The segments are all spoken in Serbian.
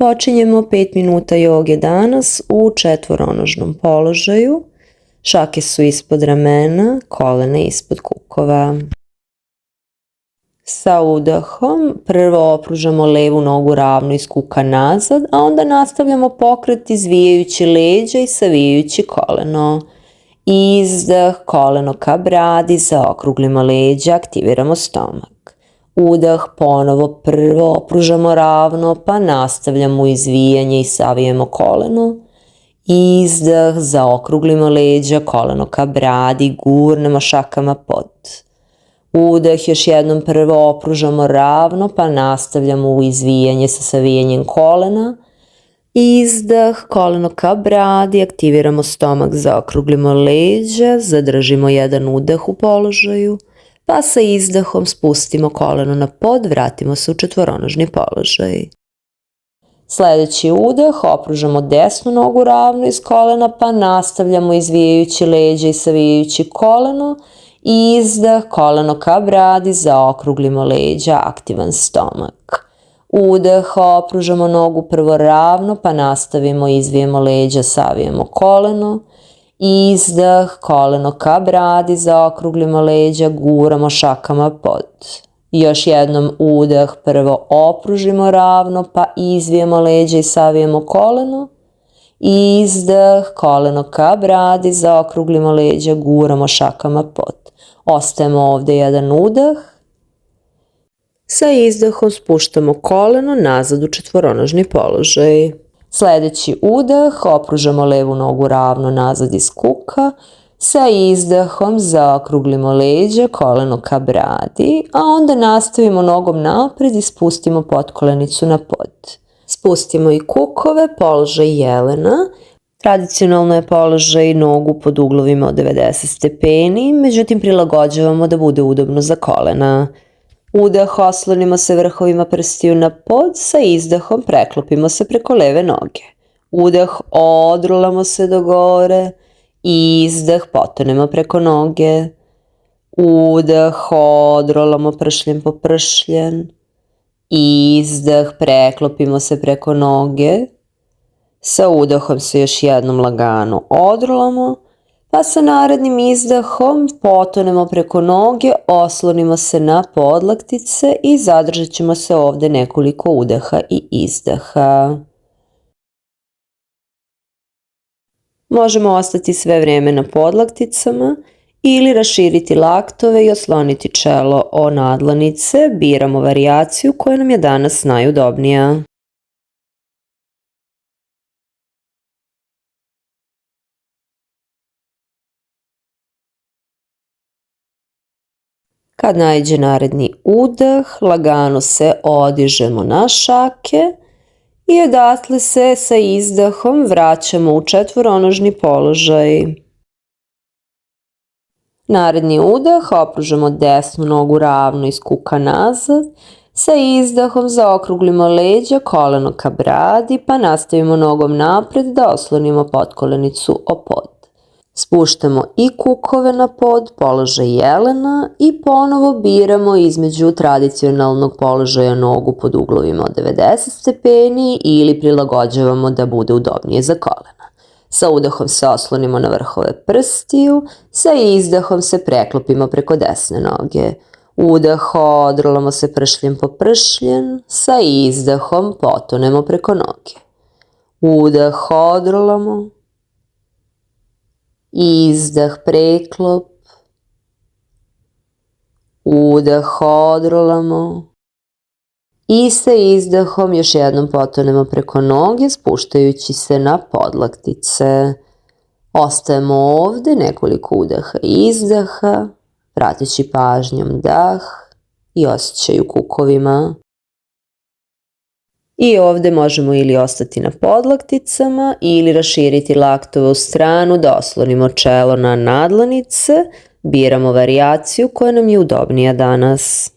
Počinjemo 5 minuta joge danas u četvoronožnom položaju. Šake su ispod ramena, kolena ispod kukova. Sa udahom prvo opružamo levu nogu ravno iz kuka nazad, a onda nastavljamo pokret izvijajući leđa i savijajući koleno. Izdah, koleno ka bradi, zaokruglimo leđa, aktiviramo stomak. Udah, ponovo prvo opružamo ravno, pa nastavljamo izvijanje i savijemo koleno. Izdah, zaokruglimo leđa, koleno ka bradi, gurnemo šakama pod. Udah, još jednom prvo opružamo ravno, pa nastavljamo u izvijanje sa savijanjem kolena. Izdah, koleno ka bradi, aktiviramo stomak, zaokruglimo leđa, zadržimo jedan udah u položaju, pa sa izdahom spustimo koleno na pod, vratimo se u četvoronožni položaj. Sljedeći udah, opružamo desnu nogu ravno iz kolena, pa nastavljamo izvijajući leđa i savijajući koleno. Izdah, koleno ka bradi, zaokruglimo leđa, aktivan stomak. Udah, opružamo nogu prvo ravno, pa nastavimo, izvijemo leđa, savijemo koleno. Izdah, koleno ka bradi, zaokruglimo leđa, guramo šakama pod. Još jednom udah, prvo opružimo ravno, pa izvijemo leđa i savijemo koleno. Izdah, koleno ka bradi, zaokruglimo leđa, guramo šakama pod. Ostajemo ovdje jedan udah. Sa izdahom spuštamo koleno nazad u četvoronožni položaj. Sljedeći udah, opružamo levu nogu ravno nazad iz kuka. Sa izdahom zaokruglimo leđa, koleno ka bradi, a onda nastavimo nogom naprijed i spustimo potkolenicu na pod. Spustimo i kukove, položaj jelena. Tradicionalno je položaj nogu pod uglovima od 90 stepeni, međutim prilagođavamo da bude udobno za kolena. Udah, oslonimo se vrhovima prstiju na pod, sa izdahom preklopimo se preko leve noge. Udah, odrulamo se do gore, izdah, potonemo preko noge. Udah, odrolamo pršljen po pršljen. Izdah, preklopimo se preko noge. Sa udahom se još jednom lagano odrolamo, pa sa narednim izdahom potonemo preko noge, oslonimo se na podlaktice i zadržat ćemo se ovdje nekoliko udaha i izdaha. Možemo ostati sve vrijeme na podlakticama ili raširiti laktove i osloniti čelo o nadlanice, biramo varijaciju koja nam je danas najudobnija. Kad naiđe naredni udah, lagano se odižemo na šake i odatle se sa izdahom vraćamo u četvoronožni položaj. Naredni udah, opružamo desnu nogu ravno iz kuka nazad, sa izdahom zaokruglimo leđa, koleno ka bradi, pa nastavimo nogom naprijed da oslonimo potkolenicu o pod. Spuštamo i kukove na pod, položaj jelena i ponovo biramo između tradicionalnog položaja nogu pod uglovima od 90 stepeni ili prilagođavamo da bude udobnije za kolena. Sa udahom se oslonimo na vrhove prstiju, sa izdahom se preklopimo preko desne noge. Udah, odrolamo se pršljen po pršljen, sa izdahom potonemo preko noge. Udah, odrolamo. Izdah, preklop. Udah, odrolamo. I sa izdahom još jednom potonemo preko noge, spuštajući se na podlaktice. Ostajemo ovdje nekoliko udaha i izdaha, prateći pažnjom dah i osjećaj u kukovima. I ovdje možemo ili ostati na podlakticama ili raširiti laktove u stranu da oslonimo čelo na nadlanice. Biramo varijaciju koja nam je udobnija danas.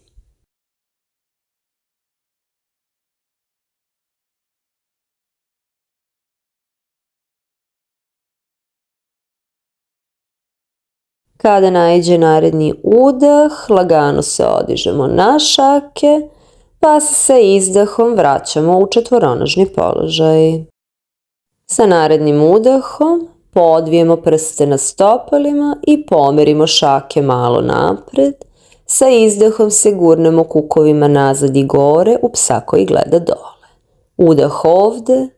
Kada naiđe naredni udah, lagano se odižemo na šake, pa se sa izdahom vraćamo u četvoronožni položaj. Sa narednim udahom podvijemo prste na stopalima i pomerimo šake malo napred. Sa izdahom se gurnemo kukovima nazad i gore u psa koji gleda dole. Udah ovde,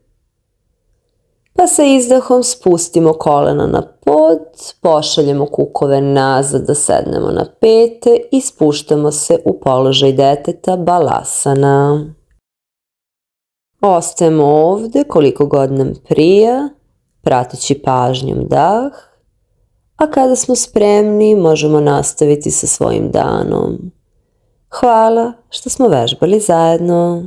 pa sa izdahom spustimo kolena na pod, pošaljemo kukove nazad da sednemo na pete i spuštamo se u položaj deteta balasana. Ostajemo ovde koliko god nam prija, prateći pažnjom dah, a kada smo spremni možemo nastaviti sa svojim danom. Hvala što smo vežbali zajedno.